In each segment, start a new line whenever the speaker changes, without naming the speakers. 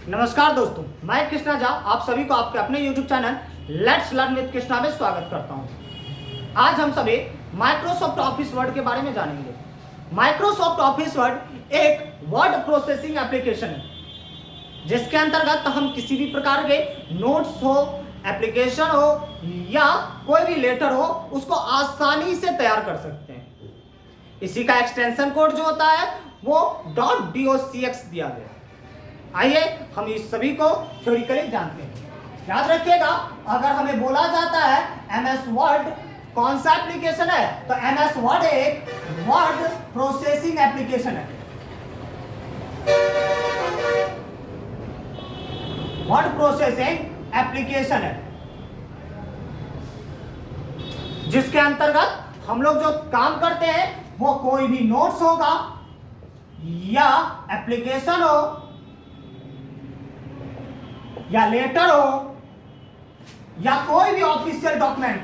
नमस्कार दोस्तों, मैं कृष्णा झा आप सभी को आपके अपने YouTube channel let's learn with Krishna में स्वागत करता हूं। आज हम सभी माइक्रोसॉफ्ट ऑफिस वर्ड के बारे में जानेंगे। माइक्रोसॉफ्ट ऑफिस वर्ड एक वर्ड प्रोसेसिंग एप्लीकेशन है जिसके अंतर्गत हम किसी भी प्रकार के नोट्स हो, एप्लीकेशन हो या कोई भी लेटर हो उसको आसानी से तैयार कर सकते हैं। इसी का एक्सटेंशन कोड जो होता है वो .docx दिया गया है। आइए हम इस सभी को थ्योरिकली जानते हैं। याद रखिएगा, अगर हमें बोला जाता है एमएस वर्ड कौन सा एप्लीकेशन है, तो एमएस वर्ड एक वर्ड प्रोसेसिंग एप्लीकेशन है। वर्ड प्रोसेसिंग एप्लीकेशन है जिसके अंतर्गत हम लोग जो काम करते हैं वो कोई भी नोट्स होगा या एप्लीकेशन हो या लेटर हो या कोई भी ऑफिशियल डॉक्यूमेंट,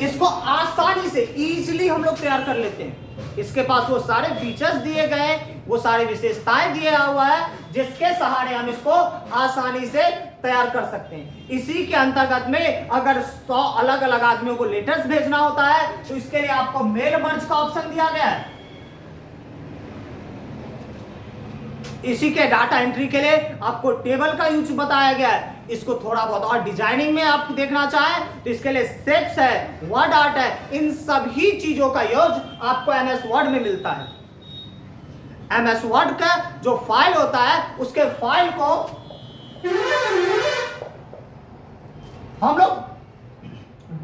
इसको आसानी से इजीली हम लोग तैयार कर लेते हैं। इसके पास वो सारे फीचर्स दिए गए, वो सारे विशेषताएं दिया हुआ है जिसके सहारे हम इसको आसानी से तैयार कर सकते हैं। इसी के अंतर्गत में अगर 100 अलग अलग आदमियों को लेटर्स भेजना होता है तो इसके लिए आपको मेल मर्ज का ऑप्शन दिया गया है। इसी के डाटा एंट्री के लिए आपको टेबल का यूज बताया गया है। इसको थोड़ा बहुत और डिजाइनिंग में आप देखना चाहें तो इसके लिए शेप्स है, वर्ड आर्ट है, इन सभी चीजों का यूज आपको एमएस वर्ड में मिलता है। एमएस वर्ड का जो फाइल होता है उसके फाइल को हम लोग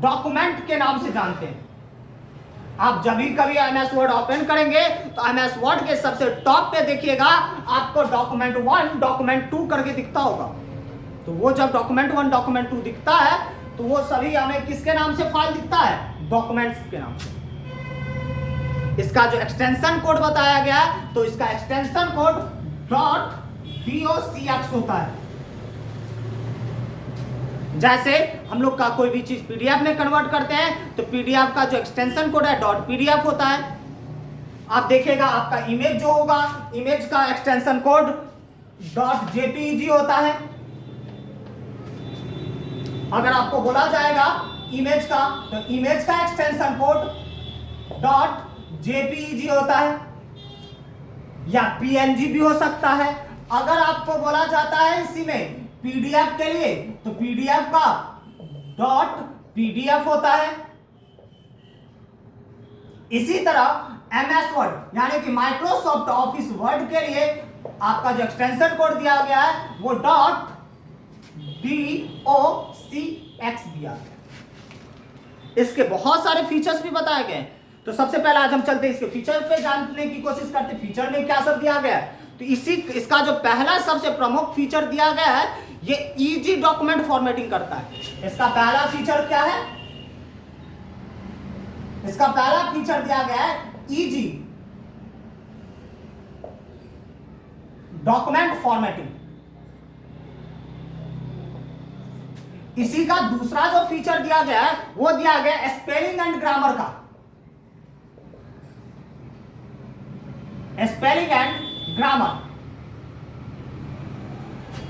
डॉक्यूमेंट के नाम से जानते हैं। आप जब भी कभी एमएस वर्ड ओपन करेंगे तो एमएस वर्ड के सबसे टॉप पे देखिएगा आपको डॉक्यूमेंट 1 डॉक्यूमेंट 2 करके दिखता होगा। तो वो जब डॉक्यूमेंट 1 डॉक्यूमेंट 2 दिखता है तो वो सभी हमें किसके नाम से फाइल दिखता है? डॉक्यूमेंट्स के नाम से। इसका जो एक्सटेंशन कोड बताया गया है तो इसका एक्सटेंशन कोड .docx होता है। जैसे हम लोग का कोई भी चीज पीडीएफ में कन्वर्ट करते हैं तो पीडीएफ का जो एक्सटेंशन कोड है .pdf होता है। आप देखिएगा आपका इमेज जो होगा, इमेज का एक्सटेंशन कोड .jpeg होता है। अगर आपको बोला जाएगा इमेज का तो इमेज का एक्सटेंशन कोड .jpeg होता है या png भी हो सकता है। अगर आपको बोला जाता है इसी में पीडीएफ के लिए तो पीडीएफ का .pdf होता है। इसी तरह एमएस वर्ड यानी कि माइक्रोसॉफ्ट ऑफिस वर्ड के लिए आपका जो एक्सटेंशन कोड दिया गया है वो .docx दिया गया। इसके बहुत सारे फीचर्स भी बताए गए हैं। तो सबसे पहले आज हम चलते हैं इसके फीचर पे जानने की कोशिश करते हैं। फीचर में क्या सब दिया गया है तो इसका जो पहला सबसे प्रमुख फीचर दिया गया है ये इजी डॉक्यूमेंट फॉर्मेटिंग करता है। इसका पहला फीचर क्या है? इसका पहला फीचर दिया गया है इजी डॉक्यूमेंट फॉर्मेटिंग। इसी का दूसरा जो फीचर दिया गया है वो दिया गया है स्पेलिंग एंड ग्रामर का। स्पेलिंग एंड ग्रामर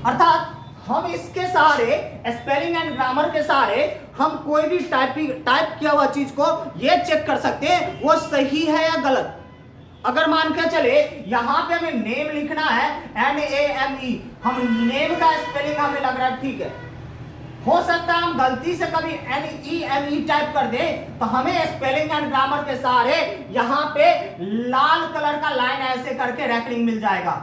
अर्थात हम इसके सहारे स्पेलिंग एंड ग्रामर के सहारे हम कोई भी टाइप किया हुआ चीज को ये चेक कर सकते हैं वो सही है या गलत। अगर मान के चले यहां पे हमें नेम लिखना है NAME, हम नेम का स्पेलिंग हमें लग रहा है ठीक है, हो सकता है हम गलती से कभी NEME टाइप कर दें तो हमें स्पेलिंग एंड ग्रामर के सहारे यहां पे लाल कलर का लाइन ऐसे करके रैकलिंग मिल जाएगा,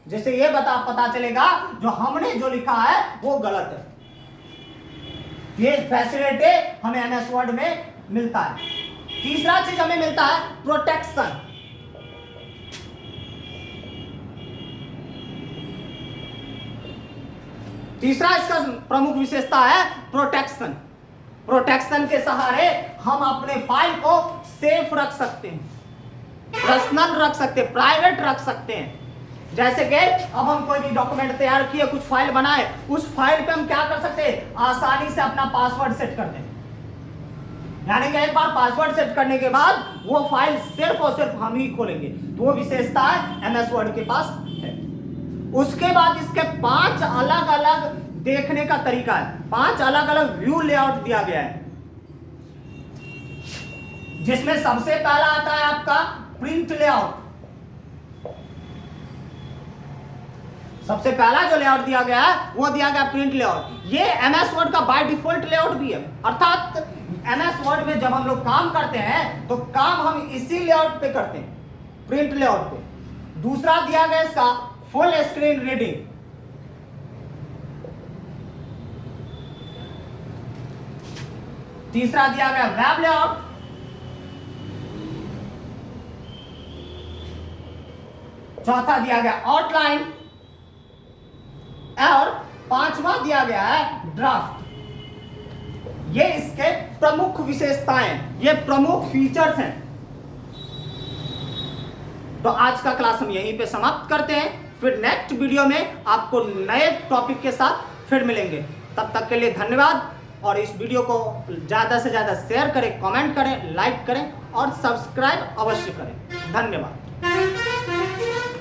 जैसे ये पता चलेगा जो हमने जो लिखा है वो गलत है। ये फैसिलिटी हमें एमएस वर्ड में मिलता है। तीसरा चीज हमें मिलता है प्रोटेक्शन। तीसरा इसका प्रमुख विशेषता है प्रोटेक्शन। प्रोटेक्शन के सहारे हम अपने फाइल को सेफ रख सकते हैं, पर्सनल रख सकते हैं, प्राइवेट रख सकते हैं। जैसे कि अब हम कोई भी डॉक्यूमेंट तैयार किए, कुछ फाइल बनाए, उस फाइल पे हम क्या कर सकते हैं? आसानी से अपना पासवर्ड सेट कर दें। यानी कि एक बार पासवर्ड सेट करने के बाद वो फाइल सिर्फ और सिर्फ हम ही खोलेंगे। तो वो विशेषता MS वर्ड के पास है। उसके बाद इसके 5 अलग अलग देखने का तरीका है, 5 अलग अलग व्यू लेआउट दिया गया है, जिसमें सबसे पहला आता है आपका प्रिंट लेआउट। सबसे पहला जो लेआउट दिया गया है वो दिया गया प्रिंट लेआउट। ये MS वर्ड का बाय डिफॉल्ट लेआउट भी है, अर्थात MS वर्ड में जब हम लोग काम करते हैं तो काम हम इसी लेआउट पे करते हैं, प्रिंट लेआउट पे। दूसरा दिया गया इसका फुल स्क्रीन रीडिंग। तीसरा दिया गया वेब लेआउट। चौथा दिया गया आउटलाइन और 5वां दिया गया है ड्राफ्ट। ये इसके प्रमुख विशेषताएं, ये प्रमुख फीचर्स हैं। तो आज का क्लास हम यहीं पे समाप्त करते हैं, फिर नेक्स्ट वीडियो में आपको नए टॉपिक के साथ फिर मिलेंगे। तब तक के लिए धन्यवाद, और इस वीडियो को ज्यादा से ज्यादा शेयर करें, कमेंट करें, लाइक करें और सब्सक्राइब अवश्य करें। धन्यवाद।